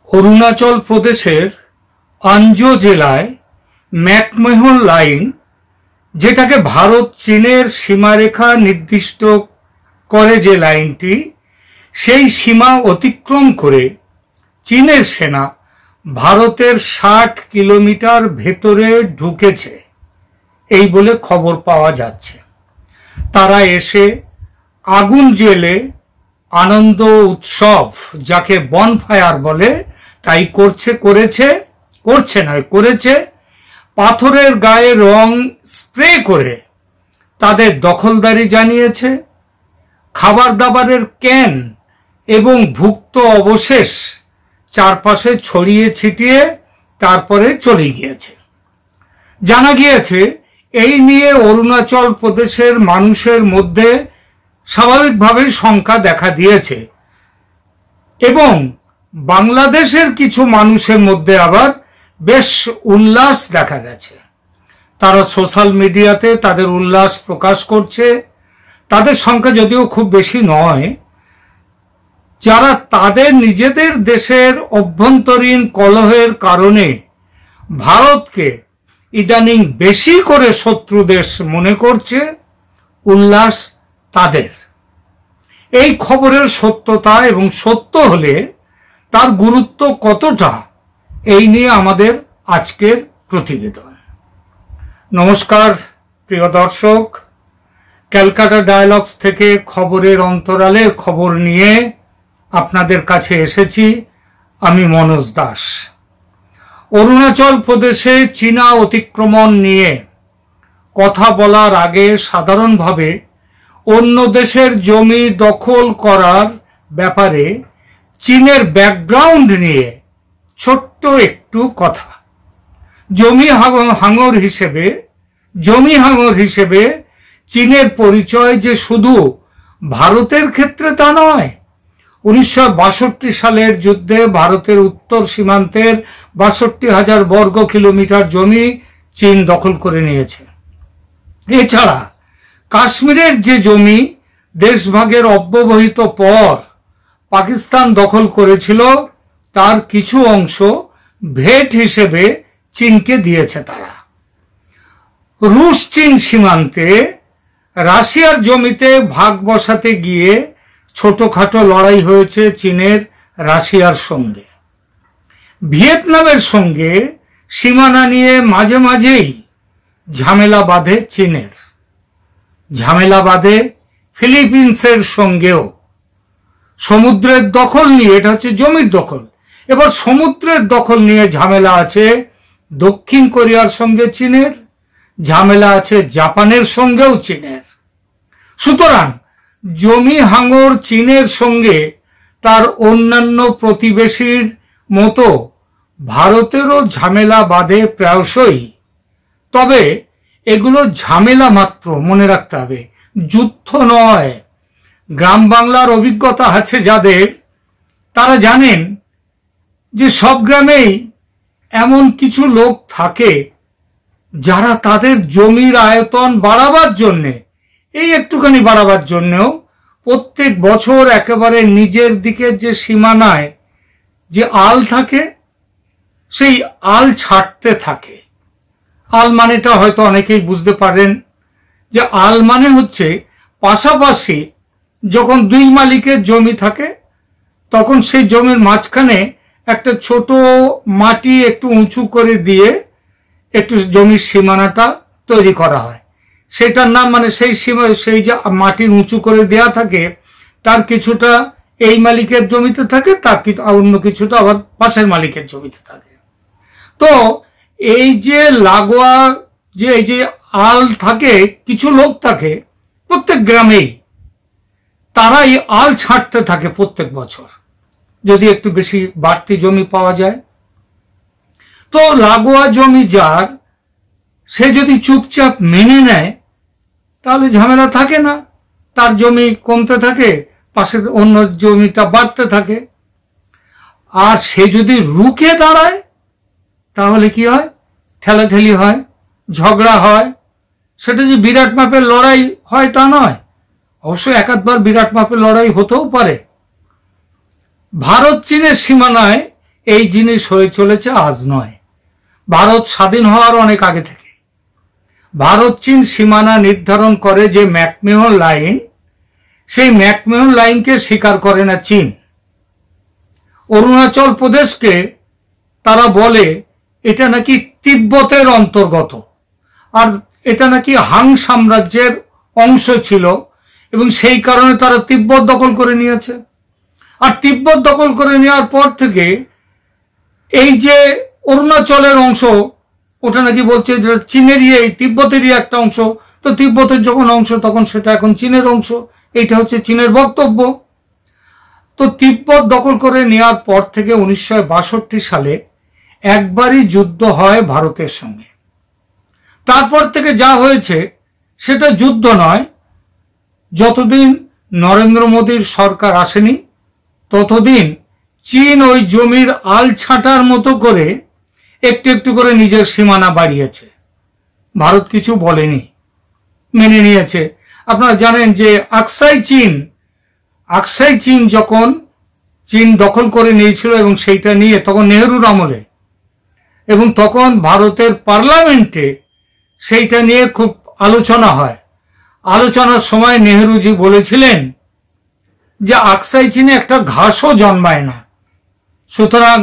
অরুণাচল প্রদেশের আঞ্জো জেলায় McMahon line, যেটাকে ভারত চীনের সীমারেখা নির্দিষ্ট করে, যে লাইনটি, সেই সীমা অতিক্রম করে চীনের সেনা ভারতের 60 কিলোমিটার ভেতরে ঢুকেছে এই বলে খবর পাওয়া যাচ্ছে। তারা এসে আগুন জ্বেলে আনন্দ উৎসব, যাকে বনফায়ার বলে, তাই করেছে। পাথরের গায়ে রং স্প্রে করে তাদের দখলদারি জানিয়েছে। খাবার দাবারের ক্যান এবং ভুক্ত অবশেষ চারপাশে ছড়িয়ে ছিটিয়ে তারপরে চলে গিয়েছে। জানা গিয়েছে এই নিয়ে অরুণাচল প্রদেশের মানুষের মধ্যে স্বাভাবিকভাবেই শঙ্কা দেখা দিয়েছে এবং বাংলাদেশের কিছু মানুষের মধ্যে আবার বেশ উল্লাস দেখা গেছে। তারা সোশ্যাল মিডিয়াতে তাদের উল্লাস প্রকাশ করছে। তাদের সংখ্যা যদিও খুব বেশি নয়, যারা তাদের নিজেদের দেশের অভ্যন্তরীণ কলহের কারণে ভারতকে ইদানিং বেশি করে শত্রু দেশ মনে করছে, উল্লাস তাদের। এই খবরের সত্যতা এবং সত্য হলে তার গুরুত্ব কতটা, এই নিয়ে আমাদের আজকের প্রতিবেদন। নমস্কার প্রিয় দর্শক, ক্যালকাটা ডায়ালগস থেকে খবরের অন্তরালে খবর নিয়ে আপনাদের কাছে এসেছি আমি মনোজ দাস। অরুণাচল প্রদেশে চীনা অতিক্রমণ নিয়ে কথা বলার আগে সাধারণভাবে অন্য দেশের জমি দখল করার ব্যাপারে চীনের ব্যাকগ্রাউন্ড নিয়ে ছোট্ট একটু কথা। জমি হাঙর হিসেবে চীনের পরিচয় যে শুধু ভারতের ক্ষেত্রে তা নয়। 1962 সালের যুদ্ধে ভারতের উত্তর সীমান্তের 62,000 বর্গ কিলোমিটার জমি চীন দখল করে নিয়েছে। এছাড়া কাশ্মীরের যে জমি দেশভাগের অব্যবহিত পর পাকিস্তান দখল করেছিল, তার কিছু অংশ ভেট হিসেবে চীনকে দিয়েছে তারা। রুশ চীন সীমান্তে রাশিয়ার জমিতে ভাগ বসাতে গিয়ে ছোটখাটো লড়াই হয়েছে চীনের রাশিয়ার সঙ্গে। ভিয়েতনামের সঙ্গে সীমানা নিয়ে মাঝে মাঝেই ঝামেলা বাঁধে চীনের। ঝামেলা বাঁধে ফিলিপিন্সের সঙ্গেও। সমুদ্রের দখল নিয়ে, এটা হচ্ছে জমির দখল, এবার সমুদ্রের দখল নিয়ে ঝামেলা আছে দক্ষিণ কোরিয়ার সঙ্গে চীনের, ঝামেলা আছে জাপানের সঙ্গেও চীনের। সুতরাং জমি হাঙর চীনের সঙ্গে তার অন্যান্য প্রতিবেশীর মতো ভারতেরও ঝামেলা বাঁধে প্রায়শই। তবে এগুলো ঝামেলা মাত্র, মনে রাখতে হবে, যুদ্ধ নয়। গ্রাম বাংলার অভিজ্ঞতা আছে যাদের, তারা জানেন যে সব গ্রামেই এমন কিছু লোক থাকে যারা তাদের জমির আয়তন বাড়াবার জন্যে, এই একটুখানি বাড়াবার জন্যেও প্রত্যেক বছর একেবারে নিজের দিকের যে সীমানায় যে আল থাকে, সেই আল ছাড়তে থাকে। আল মানেটা হয়তো অনেকেই বুঝতে পারেন যে আল মানে হচ্ছে পাশাপাশি যখন দুই মালিকের জমি থাকে, তখন সেই জমির মাঝখানে একটা ছোট মাটি একটু উঁচু করে দিয়ে একটু জমির সীমানাটা তৈরি করা হয়। সেটার নাম, মানে সেই যে মাটি উঁচু করে দেয়া থাকে, তার কিছুটা এই মালিকের জমিতে থাকে, তার অন্য কিছুটা আবার পাশের মালিকের জমিতে থাকে। তো এই যে লাগোয়া যে এই যে আল থাকে, কিছু লোক থাকে প্রত্যেক গ্রামেই, তারা এই আল ছাঁটতে থাকে প্রত্যেক বছর, যদি একটু বেশি বাড়তি জমি পাওয়া যায়। তো লাগোয়া জমি যার, সে যদি চুপচাপ মেনে নেয় তাহলে ঝামেলা থাকে না, তার জমি কমতে থাকে, পাশের অন্য জমিটা বাড়তে থাকে। আর সে যদি রুখে দাঁড়ায় তাহলে কি হয়? ঠেলাঠেলি হয়, ঝগড়া হয়। সেটা যে বিরাট মাপের লড়াই হয় তা নয়, অবশ্য একাধবার বিরাট মাপের লড়াই হতেও পারে। ভারত চীনের সীমানায় এই জিনিস হয়ে চলেছে আজ নয়, ভারত স্বাধীন হওয়ার অনেক আগে থেকে। ভারত চীন সীমানা নির্ধারণ করে যে ম্যাকমিহন লাইন, সেই ম্যাকমিহন লাইনকে স্বীকার করে না চীন। অরুণাচল প্রদেশকে তারা বলে এটা নাকি তিব্বতের অন্তর্গত, আর এটা নাকি হাং সাম্রাজ্যের অংশ ছিল, এবং সেই কারণে তারা তিব্বত দখল করে নিয়েছে। আর তিব্বত দখল করে নেওয়ার পর থেকে এই যে অরুণাচলের অংশ, ওটা নাকি বলছে যে চীনেরই, এই তিব্বতেরই একটা অংশ। তো তিব্বতের যখন অংশ, তখন সেটা এখন চীনের অংশ। এইটা হচ্ছে চীনের বক্তব্য। তো তিব্বত দখল করে নেওয়ার পর থেকে 1962 সালে একবারই যুদ্ধ হয় ভারতের সঙ্গে। তারপর থেকে যা হয়েছে সেটা যুদ্ধ নয়। যতদিন নরেন্দ্র মোদীর সরকার আসেনি, ততদিন চীন ওই জমির আল ছাঁটার মতো করে একটু একটু করে নিজের সীমানা বাড়িয়েছে। ভারত কিছু বলেনি, মেনে নিয়েছে। আপনারা জানেন যে আকসাই চীন যখন চীন দখল করে নিয়েছিল, এবং সেইটা নিয়ে তখন নেহরুর আমলে, এবং তখন ভারতের পার্লামেন্টে সেইটা নিয়ে খুব আলোচনা হয়। আলোচনার সময় নেহরুজি বলেছিলেন যে আকসাই চীনে একটা ঘাসও জন্মায় না। সুতরাং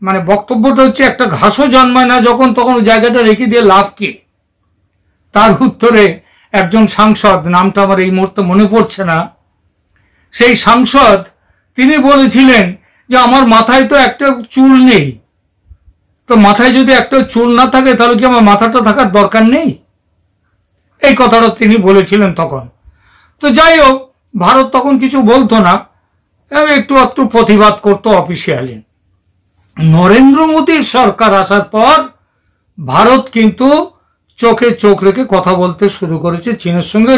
মানে বক্তব্যটা হচ্ছে একটা ঘাসও জন্মায় না যখন, তখন জায়গাটা রেখে দিয়ে লাভ কি? তার উত্তরে একজন সাংসদ, নামটা আমার এই মুহূর্তে মনে পড়ছে না, সেই সাংসদ তিনি বলেছিলেন যে আমার মাথায় তো একটা চুল নেই, তো মাথায় যদি একটা চুল না থাকে তাহলে কি আমার মাথাটা থাকার দরকার নেই? এই কথাটা তিনি বলেছিলেন তখন। তো যাই হোক, ভারত তখন কিছু বলতো না, একটু একটু প্রতিবাদ করতো অফিসিয়ালি। নরেন্দ্র মোদীর সরকার আসার পর ভারত কিন্তু চোখে চোখ রেখে কথা বলতে শুরু করেছে, চীনের সঙ্গে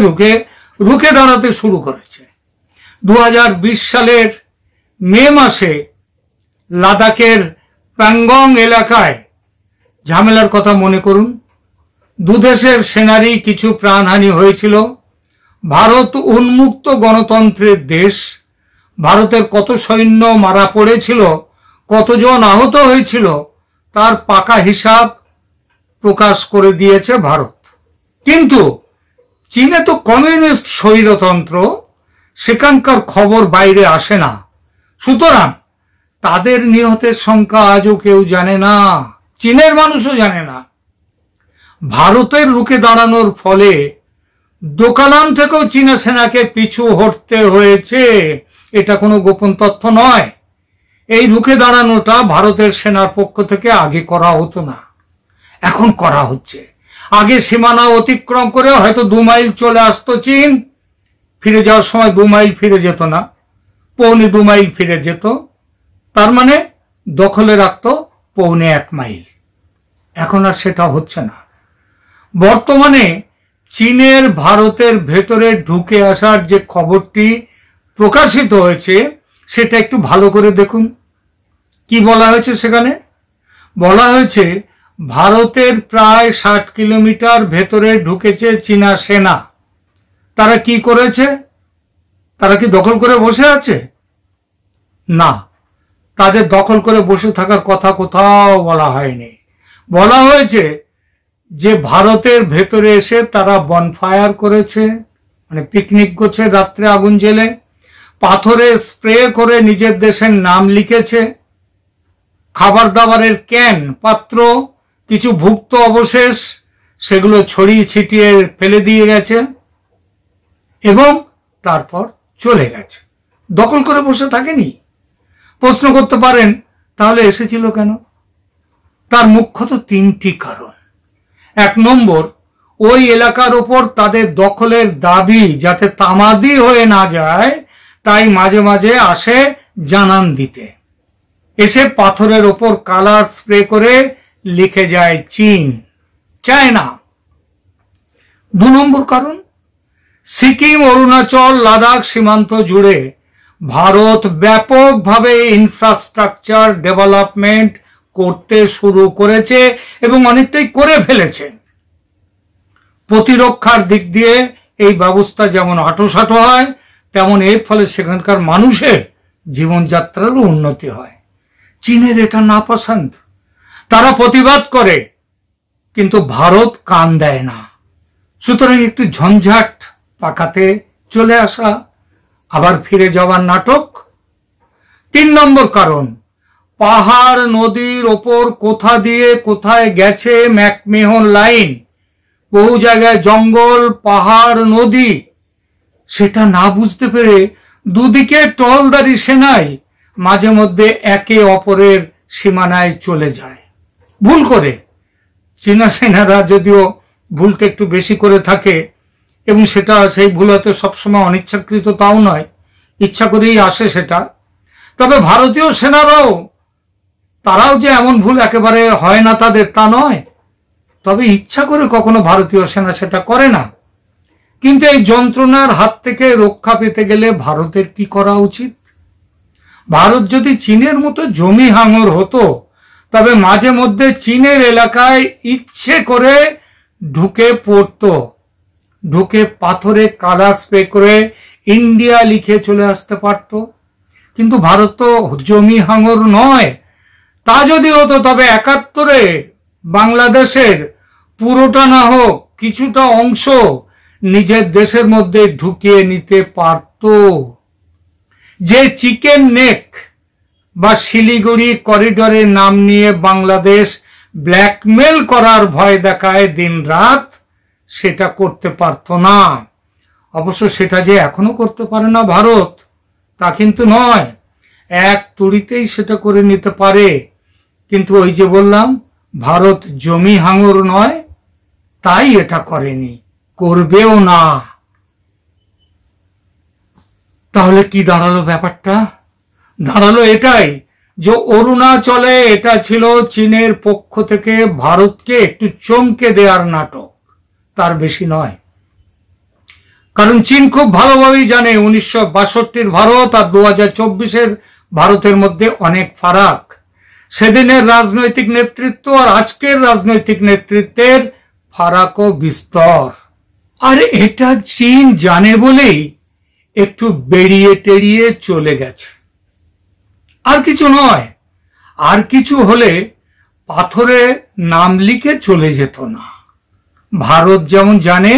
রুখে দাঁড়াতে শুরু করেছে। 2020 সালের মে মাসে লাদাখের প্যাংগং এলাকায় ঝামেলার কথা মনে করুন। দুদেশের সেনারই কিছু প্রাণহানি হয়েছিল। ভারত উন্মুক্ত গণতন্ত্রের দেশ, ভারতের কত সৈন্য মারা পড়েছিল, কতজন আহত হয়েছিল, তার পাকা হিসাব প্রকাশ করে দিয়েছে ভারত। কিন্তু চীনে তো কমিউনিস্ট স্বৈরতন্ত্র, সেখানকার খবর বাইরে আসে না। সুতরাং তাদের নিহতের সংখ্যা আজও কেউ জানে না, চীনের মানুষও জানে না। ভারতের রুখে দাঁড়ানোর ফলে দোকালাম থেকেও চীনা সেনাকে পিছু হটতে হয়েছে, এটা কোনো গোপন তথ্য নয়। এই রুখে দাঁড়ানোটা ভারতের সেনার পক্ষ থেকে আগে করা হতো না, এখন করা হচ্ছে। আগে সীমানা অতিক্রম করে হয়তো 2 মাইল চলে আসতো চীন, ফিরে যাওয়ার সময় 2 মাইল ফিরে যেত না, 1.25 মাইল ফিরে যেত, তার মানে দখলে রাখতো 1.25 মাইল। এখন আর সেটা হচ্ছে না। বর্তমানে চীনের ভারতের ভেতরে ঢুকে আসার যে খবরটি প্রকাশিত হয়েছে সেটা একটু ভালো করে দেখুন। কি বলা হয়েছে সেখানে? বলা হয়েছে ভারতের প্রায় 60 কিলোমিটার ভেতরে ঢুকেছে চীনা সেনা। তারা কি করেছে? তারা কি দখল করে বসে আছে? না, তাদের দখল করে বসে থাকার কথা কোথাও বলা হয়নি। বলা হয়েছে যে ভারতের ভেতরে এসে তারা বনফায়ার করেছে, মানে পিকনিক করছে, রাত্রে আগুন জ্বেলে, পাথরে স্প্রে করে নিজের দেশের নাম লিখেছে, খাবার দাবারের ক্যান, পাত্র, কিছু ভুক্ত অবশেষ সেগুলো ছড়িয়ে ছিটিয়ে ফেলে দিয়ে গেছে, এবং তারপর চলে গেছে। দখল করে বসে থাকেনি। প্রশ্ন করতে পারেন তাহলে এসেছিল কেন? তার মুখ্যত 3টি কারণ। 1 নম্বর, ওই এলাকার ওপর তাদের দখলের দাবি যাতে তামাদি হয়ে না যায়, তাই মাঝে মাঝে আসে জানান দিতে। এসে পাথরের ওপর কালার স্প্রে করে লিখে যায় চীন, চায় না। 2 নম্বর কারণ, সিকিম, অরুণাচল, লাদাখ সীমান্ত জুড়ে ভারত ব্যাপকভাবে ইনফ্রাস্ট্রাকচার ডেভেলপমেন্ট করতে শুরু করেছে এবং অনেকটাই করে ফেলেছে। প্রতিরক্ষার দিক দিয়ে এই ব্যবস্থা যেমন আঁটোসাঁটো হয়, তেমন এর ফলে সেখানকার মানুষের জীবনযাত্রারও উন্নতি হয়। চীনের এটা নাপসন্দ, তারা প্রতিবাদ করে, কিন্তু ভারত কান দেয় না। সুতরাং একটু ঝঞ্ঝাট পাকাতে চলে আসা, আবার ফিরে যাওয়ার নাটক। 3 নম্বর কারণ, পাহাড় নদীর ওপর কোথা দিয়ে কোথায় গেছে ম্যাকমেহন লাইন, বহু জায়গায় জঙ্গল, পাহাড়, নদী, সেটা না বুঝতে পেরে দুদিকে টহলদারি সেনাই মাঝে মধ্যে একে অপরের সীমানায় চলে যায় ভুল করে। চীনা সেনারা যদিও ভুলটা একটু বেশি করে থাকে, এবং সেটা সেই ভুল হয়তো সবসময় অনিচ্ছাকৃত তাও নয়, ইচ্ছা করেই আসে সেটা। তবে ভারতীয় সেনারাও, তারাও যে এমন ভুল একেবারে হয় না তাদের, তা নয়। তবে ইচ্ছা করে কখনো ভারতীয় সেনা সেটা করে না। কিন্তু এই যন্ত্রণার হাত থেকে রক্ষা পেতে গেলে ভারতের কি করা উচিত? ভারত যদি চীনের মতো জমি হাঙর হতো, তবে মাঝে মধ্যে চীনের এলাকায় ইচ্ছে করে ঢুকে পড়তো, ঢুকে পাথরে কালার স্প্রে করে ইন্ডিয়া লিখে চলে আসতে পারত। কিন্তু ভারত তো জমি হাঙর নয়। তা যদি হতো তবে 71-এ বাংলাদেশের পুরোটা না হোক কিছুটা অংশ নিজের দেশের মধ্যে ঢুকিয়ে নিতে পারত। যে চিকেন নেক বা শিলিগুড়ি করিডোরের নাম নিয়ে বাংলাদেশ ব্ল্যাকমেল করার ভয় দেখায় দিনরাত, সেটা করতে পারত না। অবশ্য সেটা যে এখনো করতে পারে না ভারত, তা কিন্তু নয়, এক তুড়িতেই সেটা করে নিতে পারে। কিন্তু ওই যে বললাম, ভারত জমি হাঙর নয়, তাই এটা করেনি, করবেও না। তাহলে কি দাঁড়ালো ব্যাপারটা? দাঁড়ালো এটাই যে অরুণাচলে এটা ছিল চীনের পক্ষ থেকে ভারতকে একটু চমকে দেওয়ার নাটক, তার বেশি নয়। কারণ চীন খুব ভালোভাবেই জানে 1962-র ভারত আর 2024-এর ভারতের মধ্যে অনেক ফারাক। সেদিনের রাজনৈতিক নেতৃত্ব আর আজকের রাজনৈতিক নেতৃত্বের ফারাকও বিস্তর। আর এটা চীন জানে বলেই একটু বেরিয়ে টেরিয়ে চলে গেছে, আর কিছু নয়। আর কিছু হলে পাথরে নাম লিখে চলে যেত না। ভারত যেমন জানে,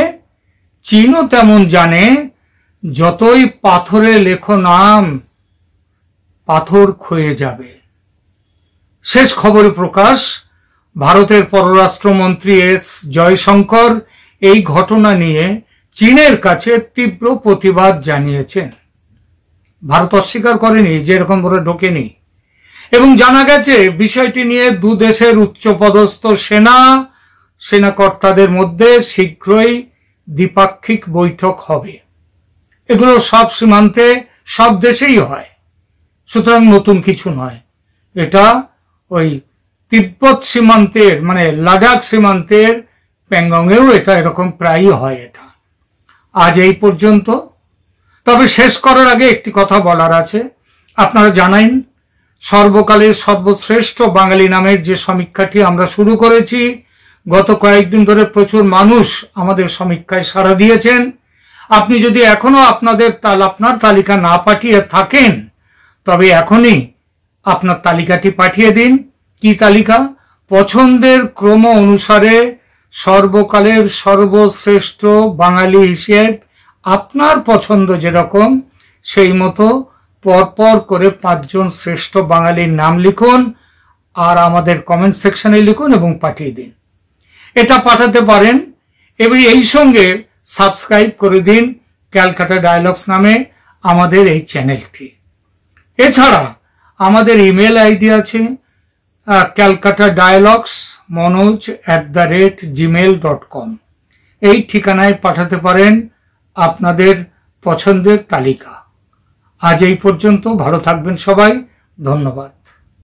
চীনও তেমন জানে, যতই পাথরে লেখো নাম, পাথর ক্ষয়ে যাবে। শেষ খবরে প্রকাশ, ভারতের পররাষ্ট্রমন্ত্রী এস জয়শঙ্কর এই ঘটনা নিয়ে চীনের কাছে তীব্র প্রতিবাদ জানিয়েছেন। ভারত অস্বীকার করেনি যে এরকম করে ঢোকেনি, এবং জানা গেছে বিষয়টি নিয়ে দু দেশের উচ্চপদস্থ সেনাকর্তাদের মধ্যে শীঘ্রই দ্বিপাক্ষিক বৈঠক হবে। এগুলো সব সীমান্তে সব দেশেই হয়, সুতরাং নতুন কিছু নয়। এটা ওই তিব্বত সীমান্তের মানে লাদাখ সীমান্তের প্যাংগংয়েও এটা এরকম প্রায়ই হয়। এটা আজ এই পর্যন্ত। তবে শেষ করার আগে একটি কথা বলার আছে। আপনারা জানেন, সর্বকালের সর্বশ্রেষ্ঠ বাঙালি নামের যে সমীক্ষাটি আমরা শুরু করেছি, গত কয়েকদিন ধরে প্রচুর মানুষ আমাদের সমীক্ষায় সাড়া দিয়েছেন। আপনি যদি এখনো আপনার তালিকা না পাঠিয়ে থাকেন, তবে এখনই আপনার তালিকাটি পাঠিয়ে দিন। কি তালিকা? পছন্দের ক্রম অনুসারে সর্বকালের সর্বশ্রেষ্ঠ বাঙালি হিসেব আপনার পছন্দ যেরকম, সেই মতো পরপর করে 5 জন শ্রেষ্ঠ বাঙালির নাম লিখুন, আর আমাদের কমেন্ট সেকশনে লিখুন এবং পাঠিয়ে দিন। এটা পাঠাতে পারেন এবং এই সঙ্গে সাবস্ক্রাইব করে দিন ক্যালকাটা ডায়ালগস নামে আমাদের এই চ্যানেলটি। এছাড়া আমাদের ইমেল আইডি আছে calcatadialogsmanoj@gmail.com। এই ঠিকানায় পাঠাতে পারেন আপনাদের পছন্দের তালিকা। আজ এই পর্যন্ত। ভালো থাকবেন সবাই। ধন্যবাদ।